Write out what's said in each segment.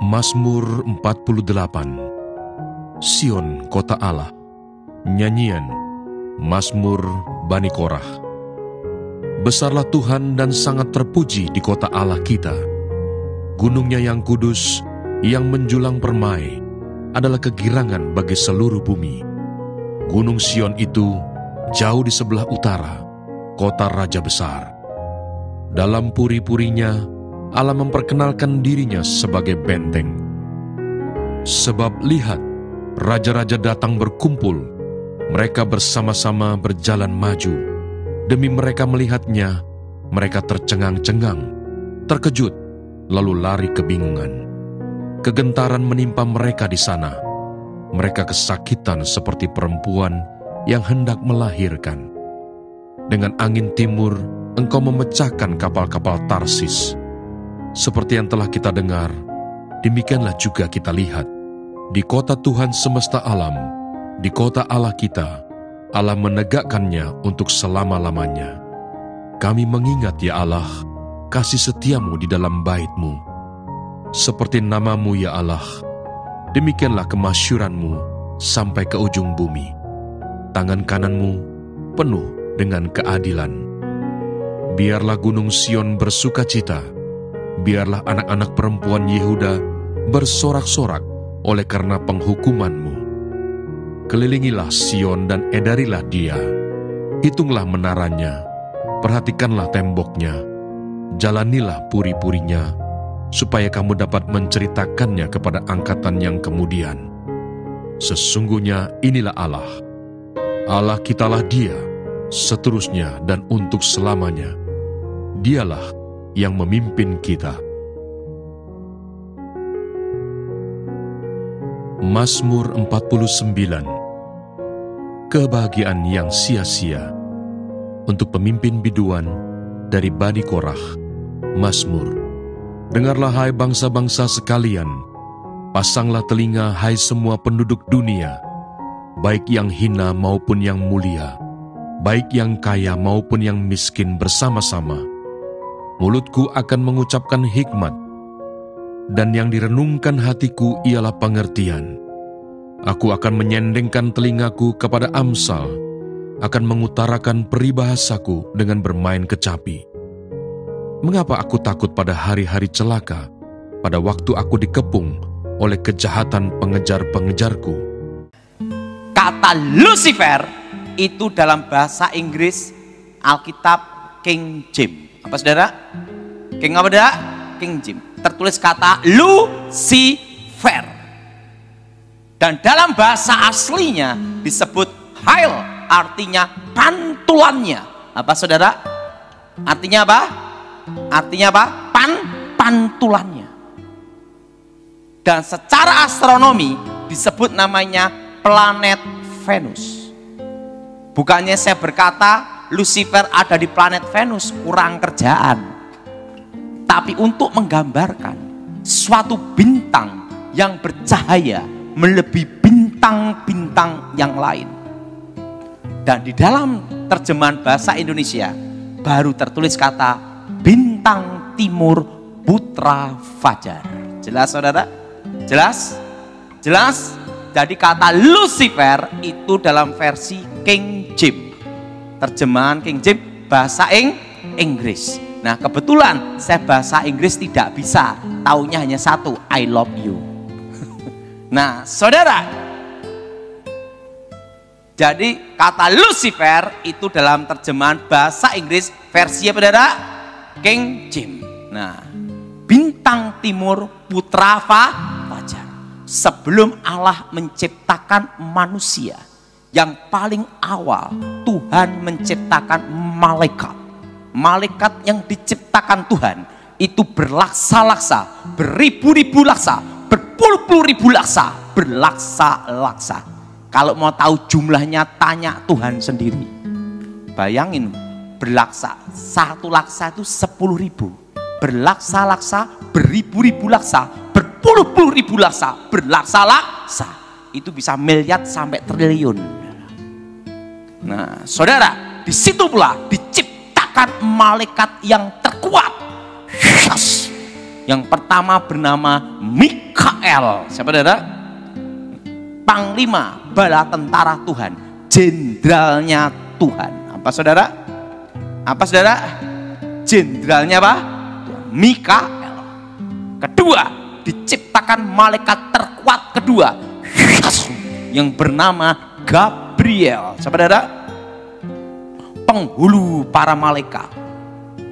Mazmur 48. Sion, kota Allah. Nyanyian Mazmur Bani Korah. Besarlah Tuhan dan sangat terpuji di kota Allah kita. Gunungnya yang kudus, yang menjulang permai, adalah kegirangan bagi seluruh bumi. Gunung Sion itu jauh di sebelah utara, kota Raja besar. Dalam puri-purinya, Allah memperkenalkan dirinya sebagai benteng. Sebab lihat, raja-raja datang berkumpul, mereka bersama-sama berjalan maju. Demi mereka melihatnya, mereka tercengang-cengang, terkejut, lalu lari kebingungan. Kegentaran menimpa mereka di sana. Mereka kesakitan seperti perempuan yang hendak melahirkan. Dengan angin timur, engkau memecahkan kapal-kapal Tarsis. Seperti yang telah kita dengar, demikianlah juga kita lihat. Di kota Tuhan semesta alam, di kota Allah kita, Allah menegakkannya untuk selama-lamanya. Kami mengingat, ya Allah, kasih setiamu di dalam bait-Mu. Seperti nama-Mu, ya Allah, demikianlah kemasyuran-Mu sampai ke ujung bumi. Tangan kanan-Mu penuh dengan keadilan. Biarlah gunung Sion bersuka cita, biarlah anak-anak perempuan Yehuda bersorak-sorak oleh karena penghukuman-Mu. Kelilingilah Sion dan edarilah dia. Hitunglah menaranya, perhatikanlah temboknya, jalanilah puri-purinya, supaya kamu dapat menceritakannya kepada angkatan yang kemudian. Sesungguhnya inilah Allah. Allah kitalah Dia, seterusnya dan untuk selamanya. Dialah yang memimpin kita. Mazmur 49. Kebahagiaan yang sia-sia untuk pemimpin biduan dari Bani Korah. Mazmur. Dengarlah hai bangsa-bangsa sekalian, pasanglah telinga hai semua penduduk dunia, baik yang hina maupun yang mulia, baik yang kaya maupun yang miskin bersama-sama. Mulutku akan mengucapkan hikmat, dan yang direnungkan hatiku ialah pengertian. Aku akan menyendengkan telingaku kepada Amsal, akan mengutarakan peribahasaku dengan bermain kecapi. Mengapa aku takut pada hari-hari celaka, pada waktu aku dikepung oleh kejahatan pengejar-pengejarku? Kata Lucifer itu dalam bahasa Inggris Alkitab King James. Apa saudara? King apa saudara? King James. Tertulis kata Lucifer. Dan dalam bahasa aslinya disebut hail, artinya pantulannya. Apa saudara? Artinya apa? Artinya apa? Pantulannya. Dan secara astronomi disebut namanya planet Venus. Bukannya saya berkata Lucifer ada di planet Venus, kurang kerjaan. Tapi untuk menggambarkan suatu bintang yang bercahaya melebihi bintang-bintang yang lain. Dan di dalam terjemahan bahasa Indonesia baru tertulis kata bintang timur putra fajar. Jelas saudara? Jelas? Jelas? Jadi kata Lucifer itu dalam versi King James. Terjemahan King James bahasa Inggris. Nah kebetulan saya bahasa Inggris tidak bisa, taunya hanya satu, I love you. Nah saudara, jadi kata Lucifer itu dalam terjemahan bahasa Inggris versi apa saudara? King James. Nah bintang timur putra fajar. Sebelum Allah menciptakan manusia, yang paling awal Tuhan menciptakan malaikat. Malaikat yang diciptakan Tuhan itu berlaksa-laksa, beribu-ribu laksa, berpuluh-puluh ribu laksa, berlaksa-laksa. Kalau mau tahu jumlahnya tanya Tuhan sendiri. Bayangin berlaksa, satu laksa itu 10.000. Berlaksa-laksa, beribu-ribu laksa, berpuluh-puluh ribu laksa, berlaksa-laksa. Itu bisa miliar sampai triliun. Nah, saudara, di situ pula diciptakan malaikat yang terkuat. Yes. Yang pertama bernama Mikael. Mikael. Siapa saudara? Panglima bala tentara Tuhan, jenderalnya Tuhan. Apa saudara? Apa saudara? Jenderalnya apa? Mikael. Kedua, diciptakan malaikat terkuat kedua yang bernama Gabriel. Siapa saudara? Penghulu para malaikat.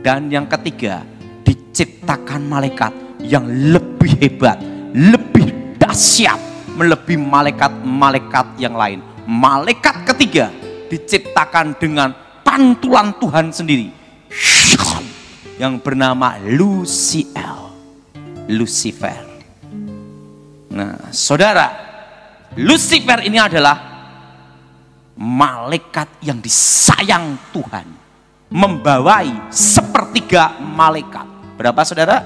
Dan yang ketiga, diciptakan malaikat yang lebih hebat, lebih dahsyat, melebihi malaikat-malaikat yang lain. Malaikat ketiga diciptakan dengan pantulan Tuhan sendiri yang bernama Lucifer. Nah, saudara, Lucifer ini adalah malaikat yang disayang Tuhan, membawai sepertiga malaikat. Berapa saudara?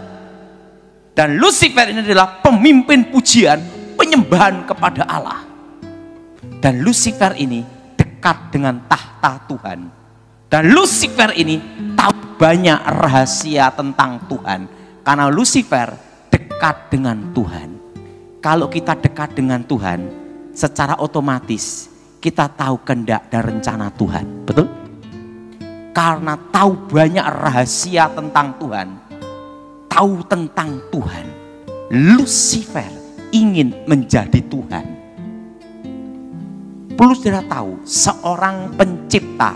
Dan Lucifer ini adalah pemimpin pujian, penyembahan kepada Allah. Dan Lucifer ini dekat dengan tahta Tuhan. Dan Lucifer ini tahu banyak rahasia tentang Tuhan. Karena Lucifer dekat dengan Tuhan. Kalau kita dekat dengan Tuhan, secara otomatis kita tahu kehendak dan rencana Tuhan. Betul? Karena tahu banyak rahasia tentang Tuhan, tahu tentang Tuhan, Lucifer ingin menjadi Tuhan. Perlu saudara tahu, seorang pencipta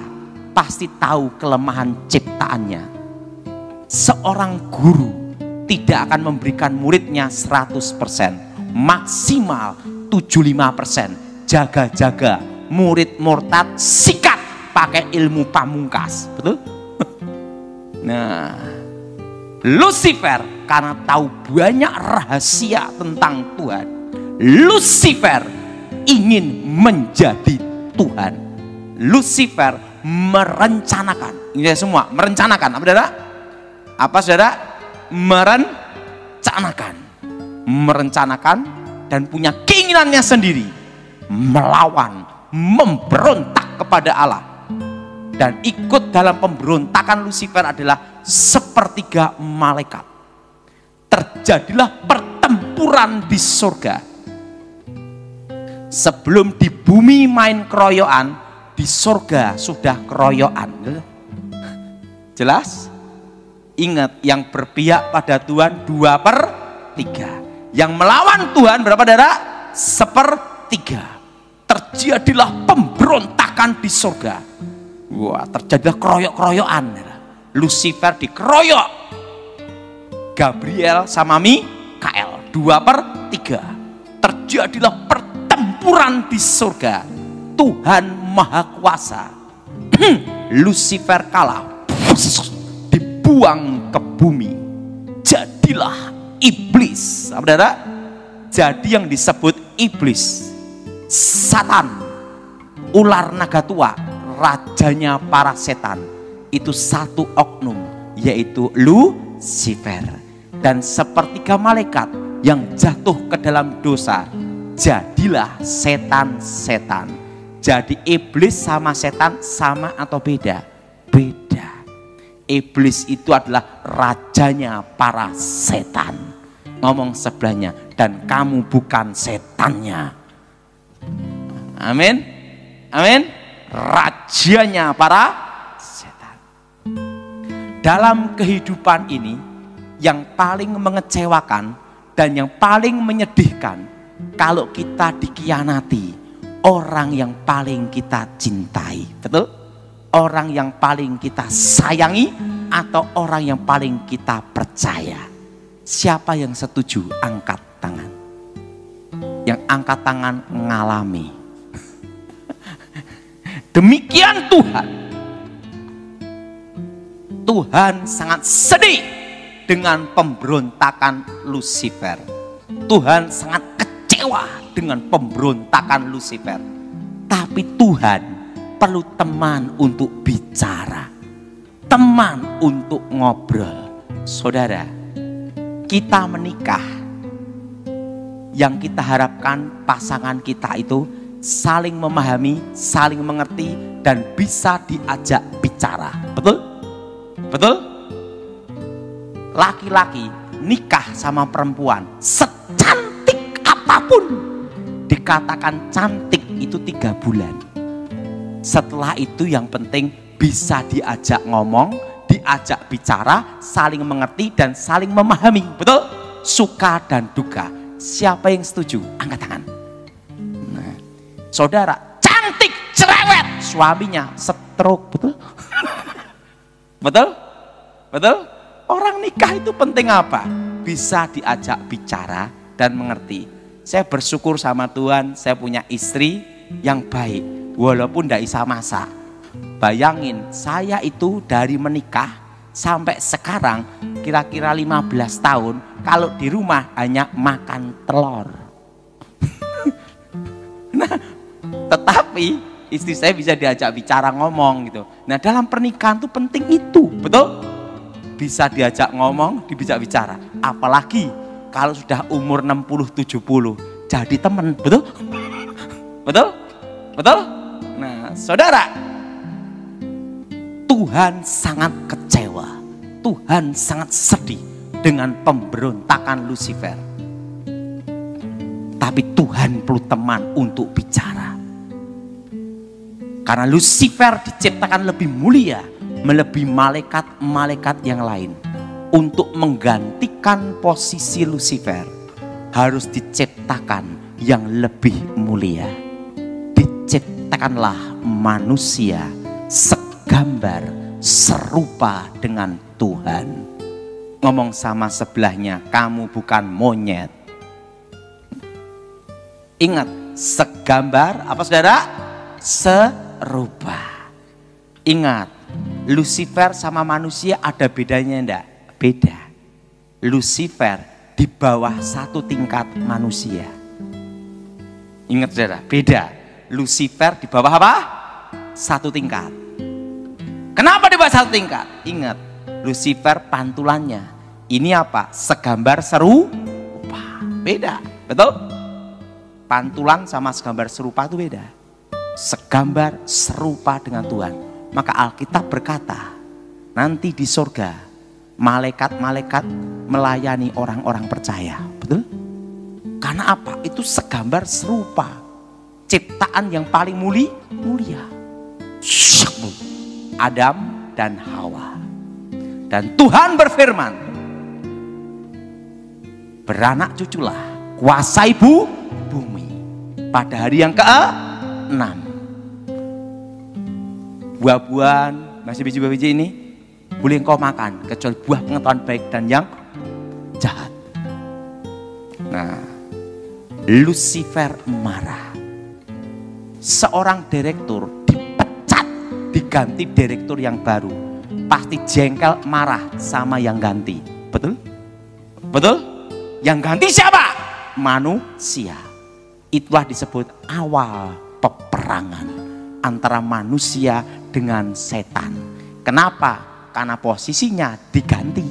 pasti tahu kelemahan ciptaannya. Seorang guru tidak akan memberikan muridnya 100%, maksimal 75%. Jaga-jaga, murid murtad sikat pakai ilmu pamungkas. Betul? Nah, Lucifer karena tahu banyak rahasia tentang Tuhan, Lucifer ingin menjadi Tuhan. Lucifer merencanakan, ini semua merencanakan. Apa saudara? Apa saudara? Merencanakan dan punya keinginannya sendiri, melawan, memberontak kepada Allah. Dan ikut dalam pemberontakan Lucifer adalah sepertiga malaikat. Terjadilah pertempuran di surga. Sebelum di bumi main keroyokan, di surga sudah keroyokan. Jelas? Ingat, yang berpihak pada Tuhan 2/3. Yang melawan Tuhan berapa saudara? 1/3. Terjadilah pemberontakan di surga. Wah, terjadilah keroyok-keroyokan. Lucifer dikeroyok, Gabriel sama Mikael 2/3. Terjadilah pertempuran di surga. Tuhan Maha Kuasa. Lucifer kalah, dibuang ke bumi. Jadilah iblis. Saudara, jadi yang disebut iblis, Satan, ular naga tua, rajanya para setan, itu satu oknum, yaitu Lucifer. Dan sepertiga malaikat yang jatuh ke dalam dosa, jadilah setan-setan. Jadi iblis sama setan sama atau beda? Beda. Iblis itu adalah rajanya para setan. Ngomong sebelahnya, dan kamu bukan setannya. Amin. Amin. Rajanya para setan. Dalam kehidupan ini, yang paling mengecewakan dan yang paling menyedihkan, kalau kita dikhianati orang yang paling kita cintai. Betul? Orang yang paling kita sayangi atau orang yang paling kita percaya. Siapa yang setuju? Angkat tangan. Yang angkat tangan ngalami. Demikian Tuhan. Tuhan sangat sedih dengan pemberontakan Lucifer. Tuhan sangat kecewa dengan pemberontakan Lucifer. Tapi Tuhan perlu teman untuk bicara, teman untuk ngobrol. Saudara, kita menikah, yang kita harapkan pasangan kita itu saling memahami, saling mengerti, dan bisa diajak bicara. Betul? Betul? Laki-laki nikah sama perempuan secantik apapun. Dikatakan cantik itu 3 bulan. Setelah itu yang penting bisa diajak ngomong, diajak bicara, saling mengerti dan saling memahami. Betul? Suka dan duka. Siapa yang setuju? Angkat tangan. Nah, saudara, cantik cerewet, suaminya stroke. Betul? Betul? Betul? Orang nikah itu penting apa? Bisa diajak bicara dan mengerti. Saya bersyukur sama Tuhan, saya punya istri yang baik, walaupun tidak bisa masak. Bayangin, saya itu dari menikah sampai sekarang kira-kira 15 tahun, kalau di rumah hanya makan telur. Nah, tetapi istri saya bisa diajak bicara, ngomong gitu. Nah, dalam pernikahan itu penting itu, betul? Bisa diajak ngomong, diajak bicara. Apalagi kalau sudah umur 60-70, jadi teman, betul? Betul? Betul? Nah, saudara, Tuhan sangat kecewa, Tuhan sangat sedih dengan pemberontakan Lucifer. Tapi Tuhan perlu teman untuk bicara. Karena Lucifer diciptakan lebih mulia, melebihi malaikat-malaikat yang lain. Untuk menggantikan posisi Lucifer, harus diciptakan yang lebih mulia. Diciptakanlah manusia segambar serupa dengan Tuhan. Ngomong sama sebelahnya, kamu bukan monyet. Ingat, segambar apa saudara? Serupa. Ingat, Lucifer sama manusia ada bedanya enggak? Beda. Lucifer di bawah 1 tingkat manusia. Ingat saudara, beda. Lucifer di bawah apa? 1 tingkat. Kenapa di bawah 1 tingkat? Ingat, Lucifer pantulannya. Ini apa? Segambar serupa. Beda, betul? Pantulan sama segambar serupa itu beda. Segambar serupa dengan Tuhan. Maka Alkitab berkata, nanti di surga malaikat-malaikat melayani orang-orang percaya. Betul? Karena apa? Itu segambar serupa. Ciptaan yang paling mulia. Adam dan Hawa. Dan Tuhan berfirman, beranak cuculah, kuasai bumi. Pada hari yang ke-6. Buah-buahan, masih biji-biji ini boleh engkau makan, kecuali buah pengetahuan baik dan yang jahat. Nah, Lucifer marah. Seorang direktur dipecat, diganti direktur yang baru. Pasti jengkel, marah sama yang ganti. Betul? Betul? Yang ganti siapa? Manusia. Itulah disebut awal peperangan antara manusia dengan setan. Kenapa? Karena posisinya diganti.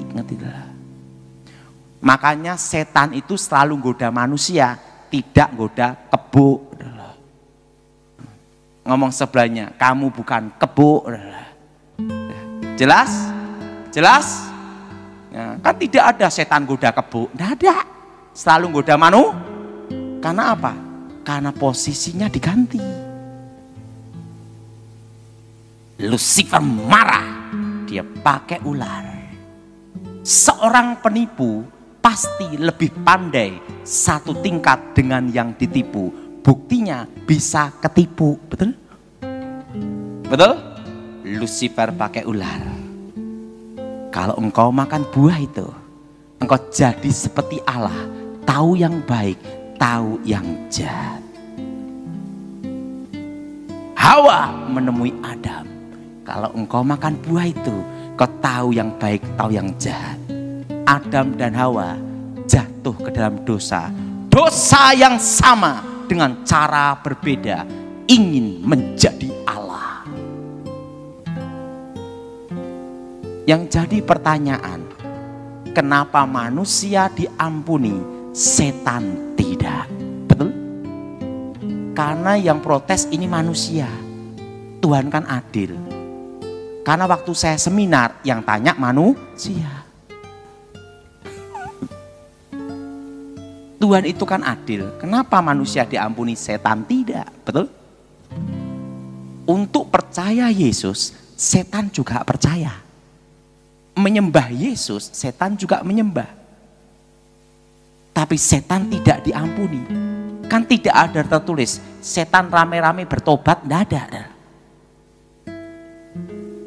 Makanya setan itu selalu goda manusia, tidak goda kebo. Ngomong sebelahnya, kamu bukan kebo. Jelas? Jelas? Ya, kan tidak ada setan goda kebo. Tidak ada. Selalu goda manu. Karena apa? Karena posisinya diganti. Lucifer marah, dia pakai ular. Seorang penipu pasti lebih pandai 1 tingkat dengan yang ditipu. Buktinya bisa ketipu, betul? Betul? Lucifer pakai ular. Kalau engkau makan buah itu, engkau jadi seperti Allah, tahu yang baik, tahu yang jahat. Hawa menemui Adam. Kalau engkau makan buah itu, kau tahu yang baik, tahu yang jahat. Adam dan Hawa jatuh ke dalam dosa. Dosa yang sama dengan cara berbeda, ingin menjadi Allah. Yang jadi pertanyaan, kenapa manusia diampuni, setan tidak? Betul? Karena yang protes ini manusia. Tuhan kan adil. Karena waktu saya seminar, yang tanya manusia. Tuhan Tuhan itu kan adil. Kenapa manusia diampuni, setan tidak? Betul? Untuk percaya Yesus, setan juga percaya. Menyembah Yesus, setan juga menyembah. Tapi setan tidak diampuni. Kan tidak ada tertulis, setan rame-rame bertobat, tidak ada.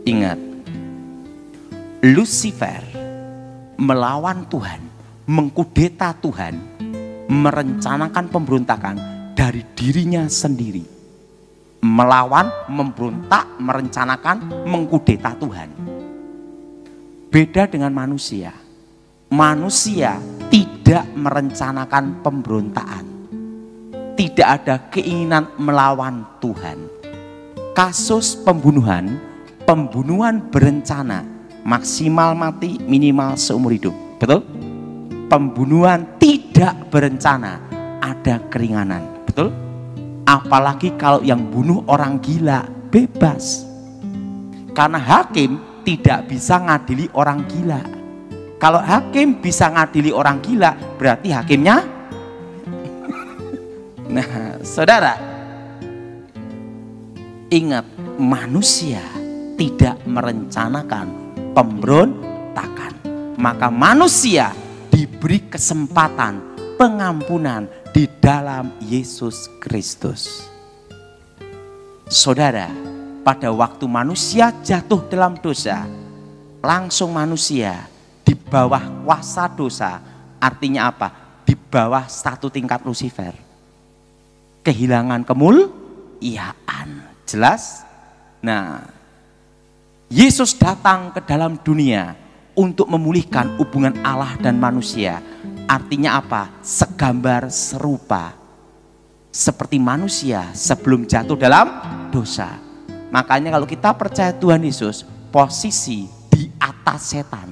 Ingat, Lucifer melawan Tuhan, mengkudeta Tuhan, merencanakan pemberontakan dari dirinya sendiri. Melawan, memberontak, merencanakan, mengkudeta Tuhan. Beda dengan manusia. Manusia tidak merencanakan pemberontakan. Tidak ada keinginan melawan Tuhan. Kasus pembunuhan berencana, maksimal mati, minimal seumur hidup. Betul? Pembunuhan tidak berencana, ada keringanan. Betul? Apalagi kalau yang bunuh orang gila, bebas. Karena hakim tidak bisa ngadili orang gila. Kalau hakim bisa ngadili orang gila, berarti hakimnya. Nah, saudara, ingat, manusia tidak merencanakan pemberontakan. Maka manusia diberi kesempatan pengampunan di dalam Yesus Kristus. Saudara, pada waktu manusia jatuh dalam dosa, langsung manusia di bawah kuasa dosa. Artinya apa? Di bawah satu tingkat Lucifer. Kehilangan kemuliaan. Jelas? Nah, Yesus datang ke dalam dunia untuk memulihkan hubungan Allah dan manusia. Artinya apa? Segambar serupa. Seperti manusia sebelum jatuh dalam dosa. Makanya kalau kita percaya Tuhan Yesus, posisi di atas setan.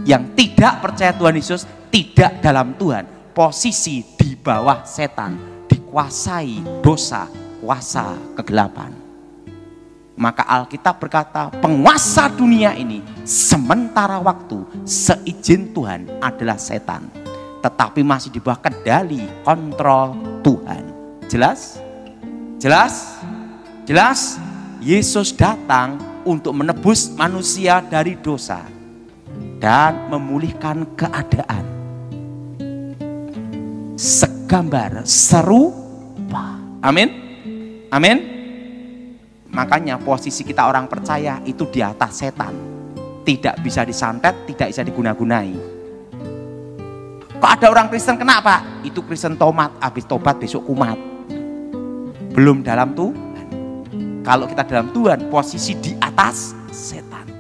Yang tidak percaya Tuhan Yesus, tidak dalam Tuhan. Posisi di bawah setan. Dikuasai dosa, kuasa kegelapan. Maka Alkitab berkata, penguasa dunia ini sementara waktu seizin Tuhan adalah setan. Tetapi masih di bawah kendali, kontrol Tuhan. Jelas? Jelas? Jelas? Yesus datang untuk menebus manusia dari dosa dan memulihkan keadaan. Segambar, serupa. Amin? Amin? Makanya posisi kita orang percaya itu di atas setan. Tidak bisa disantet, tidak bisa diguna-gunai. Kok ada orang Kristen kenapa? Itu Kristen tomat, habis tobat besok kumat. Belum dalam Tuhan. Kalau kita dalam Tuhan, posisi di atas setan.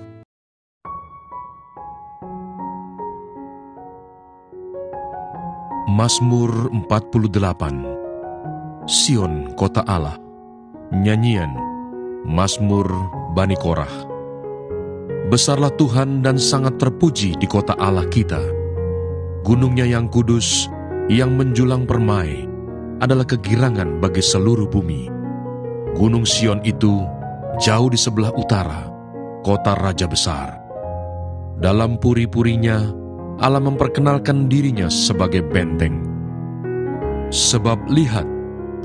Mazmur 48. Sion, kota Allah. Nyanyian Mazmur Bani Korah. Besarlah Tuhan dan sangat terpuji di kota Allah kita. Gunungnya yang kudus, yang menjulang permai, adalah kegirangan bagi seluruh bumi. Gunung Sion itu jauh di sebelah utara, kota Raja besar. Dalam puri-purinya, Allah memperkenalkan dirinya sebagai benteng. Sebab lihat,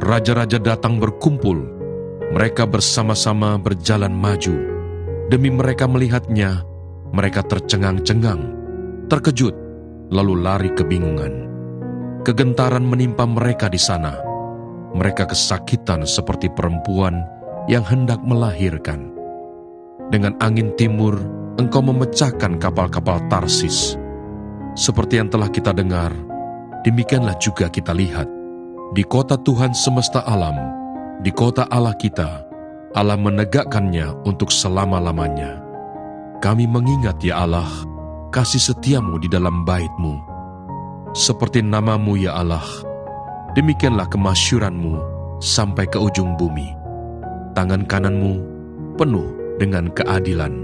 raja-raja datang berkumpul. Mereka bersama-sama berjalan maju. Demi mereka melihatnya, mereka tercengang-cengang, terkejut, lalu lari kebingungan. Kegentaran menimpa mereka di sana. Mereka kesakitan seperti perempuan yang hendak melahirkan. Dengan angin timur, engkau memecahkan kapal-kapal Tarsis. Seperti yang telah kita dengar, demikianlah juga kita lihat. Di kota Tuhan semesta alam, di kota Allah kita, Allah menegakkannya untuk selama-lamanya. Kami mengingat ya Allah, kasih setiamu di dalam bait-Mu. Seperti nama-Mu ya Allah, demikianlah kemasyuran-Mu sampai ke ujung bumi. Tangan kanan-Mu penuh dengan keadilan.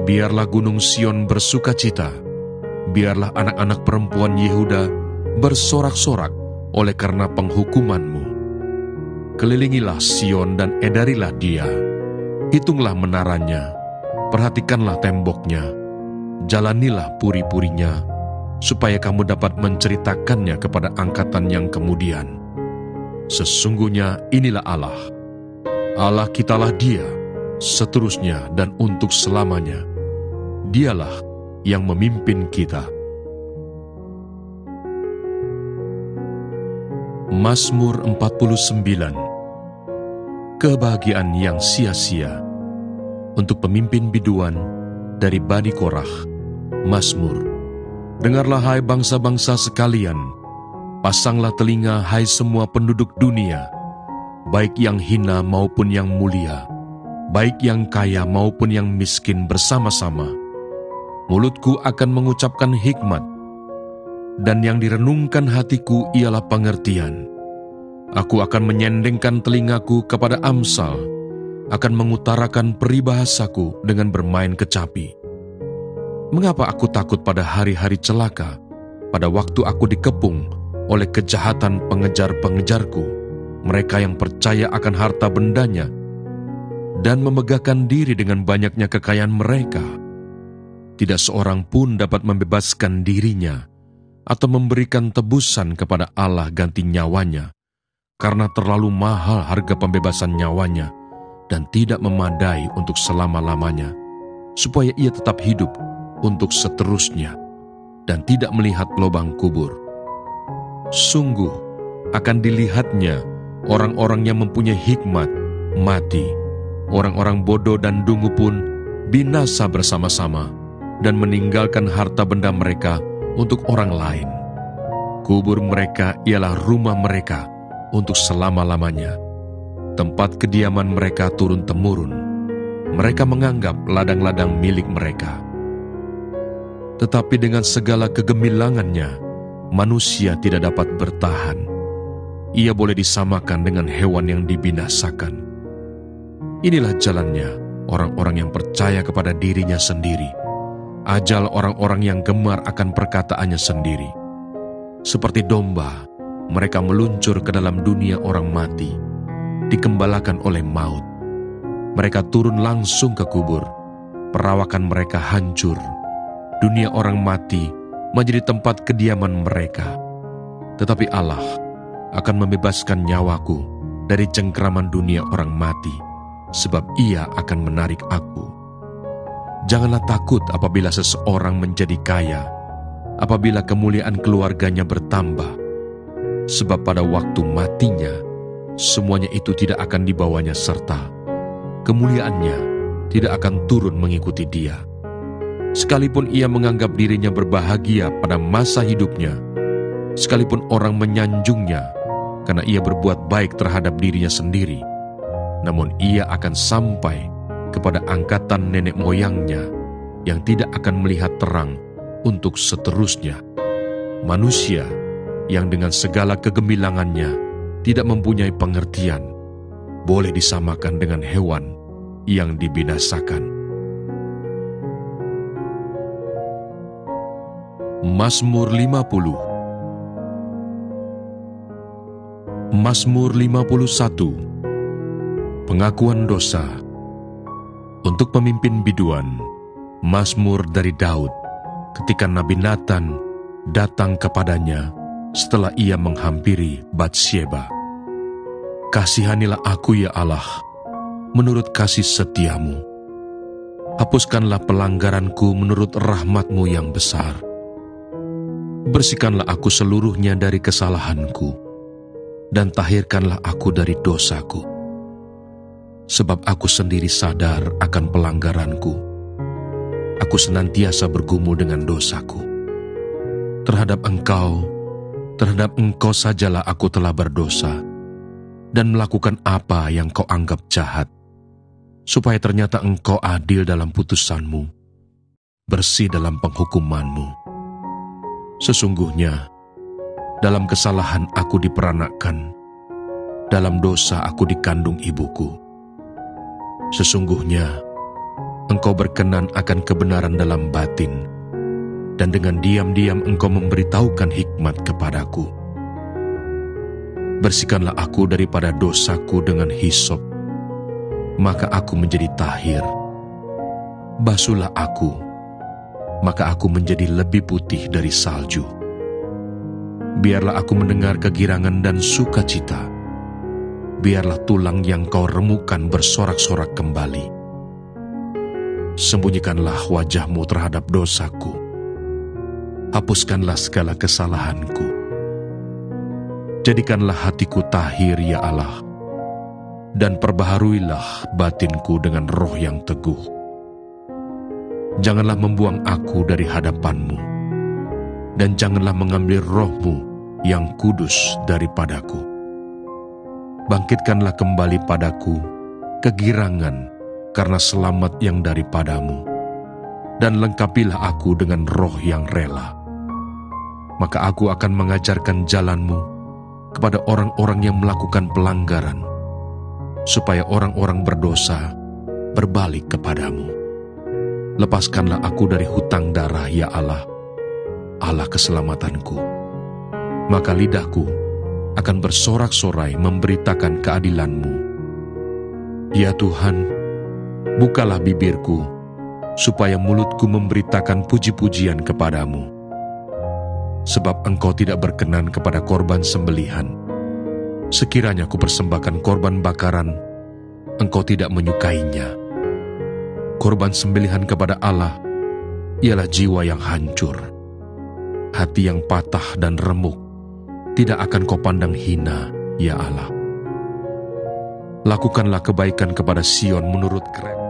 Biarlah gunung Sion bersukacita, biarlah anak-anak perempuan Yehuda bersorak-sorak oleh karena penghukuman-Mu. Kelilingilah Sion dan edarilah dia. Hitunglah menaranya, perhatikanlah temboknya, jalanilah puri-purinya, supaya kamu dapat menceritakannya kepada angkatan yang kemudian. Sesungguhnya inilah Allah. Allah kitalah Dia, seterusnya dan untuk selamanya. Dialah yang memimpin kita. Mazmur 49. Kebahagiaan yang sia-sia. Untuk pemimpin biduan dari Bani Korah. Mazmur. Dengarlah hai bangsa-bangsa sekalian, pasanglah telinga hai semua penduduk dunia, baik yang hina maupun yang mulia, baik yang kaya maupun yang miskin bersama-sama. Mulutku akan mengucapkan hikmat, dan yang direnungkan hatiku ialah pengertian. Aku akan menyendengkan telingaku kepada amsal, akan mengutarakan peribahasaku dengan bermain kecapi. Mengapa aku takut pada hari-hari celaka, pada waktu aku dikepung oleh kejahatan pengejar-pengejarku, mereka yang percaya akan harta bendanya, dan memegahkan diri dengan banyaknya kekayaan mereka. Tidak seorang pun dapat membebaskan dirinya, atau memberikan tebusan kepada Allah ganti nyawanya, karena terlalu mahal harga pembebasan nyawanya, dan tidak memadai untuk selama-lamanya, supaya ia tetap hidup untuk seterusnya, dan tidak melihat lubang kubur. Sungguh akan dilihatnya orang-orang yang mempunyai hikmat mati, orang-orang bodoh dan dungu pun binasa bersama-sama, dan meninggalkan harta benda mereka untuk orang lain. Kubur mereka ialah rumah mereka untuk selama-lamanya, tempat kediaman mereka turun-temurun. Mereka menganggap ladang-ladang milik mereka. Tetapi dengan segala kegemilangannya, manusia tidak dapat bertahan. Ia boleh disamakan dengan hewan yang dibinasakan. Inilah jalannya orang-orang yang percaya kepada dirinya sendiri. Ajal orang-orang yang gemar akan perkataannya sendiri. Seperti domba, mereka meluncur ke dalam dunia orang mati, dikembalakan oleh maut. Mereka turun langsung ke kubur, perawakan mereka hancur. Dunia orang mati menjadi tempat kediaman mereka. Tetapi Allah akan membebaskan nyawaku dari cengkraman dunia orang mati, sebab Ia akan menarik aku. Janganlah takut apabila seseorang menjadi kaya, apabila kemuliaan keluarganya bertambah, sebab pada waktu matinya, semuanya itu tidak akan dibawanya serta. Kemuliaannya tidak akan turun mengikuti dia. Sekalipun ia menganggap dirinya berbahagia pada masa hidupnya, sekalipun orang menyanjungnya karena ia berbuat baik terhadap dirinya sendiri, namun ia akan sampai kepada angkatan nenek moyangnya yang tidak akan melihat terang untuk seterusnya. Manusia yang dengan segala kegemilangannya tidak mempunyai pengertian, boleh disamakan dengan hewan yang dibinasakan. Mazmur 50. Mazmur 51. Pengakuan dosa. Untuk pemimpin biduan, Mazmur dari Daud, ketika Nabi Nathan datang kepadanya setelah ia menghampiri Batsyeba. Kasihanilah aku ya Allah, menurut kasih setiamu. Hapuskanlah pelanggaranku menurut rahmat-Mu yang besar. Bersihkanlah aku seluruhnya dari kesalahanku, dan tahirkanlah aku dari dosaku. Sebab aku sendiri sadar akan pelanggaranku. Aku senantiasa bergumul dengan dosaku. Terhadap Engkau sajalah aku telah berdosa, dan melakukan apa yang Kau anggap jahat, supaya ternyata Engkau adil dalam putusan-Mu, bersih dalam penghukuman-Mu. Sesungguhnya, dalam kesalahan aku diperanakkan, dalam dosa aku dikandung ibuku. Sesungguhnya, Engkau berkenan akan kebenaran dalam batin, dan dengan diam-diam Engkau memberitahukan hikmat kepadaku. Bersihkanlah aku daripada dosaku dengan hisop, maka aku menjadi tahir. Basuhlah aku, maka aku menjadi lebih putih dari salju. Biarlah aku mendengar kegirangan dan sukacita. Biarlah tulang yang kau remukkan bersorak-sorak kembali. Sembunyikanlah wajahmu terhadap dosaku. Hapuskanlah segala kesalahanku. Jadikanlah hatiku tahir, ya Allah, dan perbaharuilah batinku dengan roh yang teguh. Janganlah membuang aku dari hadapan-Mu, dan janganlah mengambil roh-Mu yang kudus daripadaku. Bangkitkanlah kembali padaku kegirangan karena selamat yang daripadamu, dan lengkapilah aku dengan roh yang rela. Maka aku akan mengajarkan jalan-Mu kepada orang-orang yang melakukan pelanggaran, supaya orang-orang berdosa berbalik kepadamu. Lepaskanlah aku dari hutang darah, ya Allah, Allah keselamatanku. Maka lidahku akan bersorak-sorai memberitakan keadilan-Mu. Ya Tuhan, bukalah bibirku, supaya mulutku memberitakan puji-pujian kepadamu. Sebab Engkau tidak berkenan kepada korban sembelihan. Sekiranya ku persembahkan korban bakaran, Engkau tidak menyukainya. Korban sembelihan kepada Allah ialah jiwa yang hancur. Hati yang patah dan remuk tidak akan kau pandang hina, ya Allah. Lakukanlah kebaikan kepada Sion menurut kerelaan.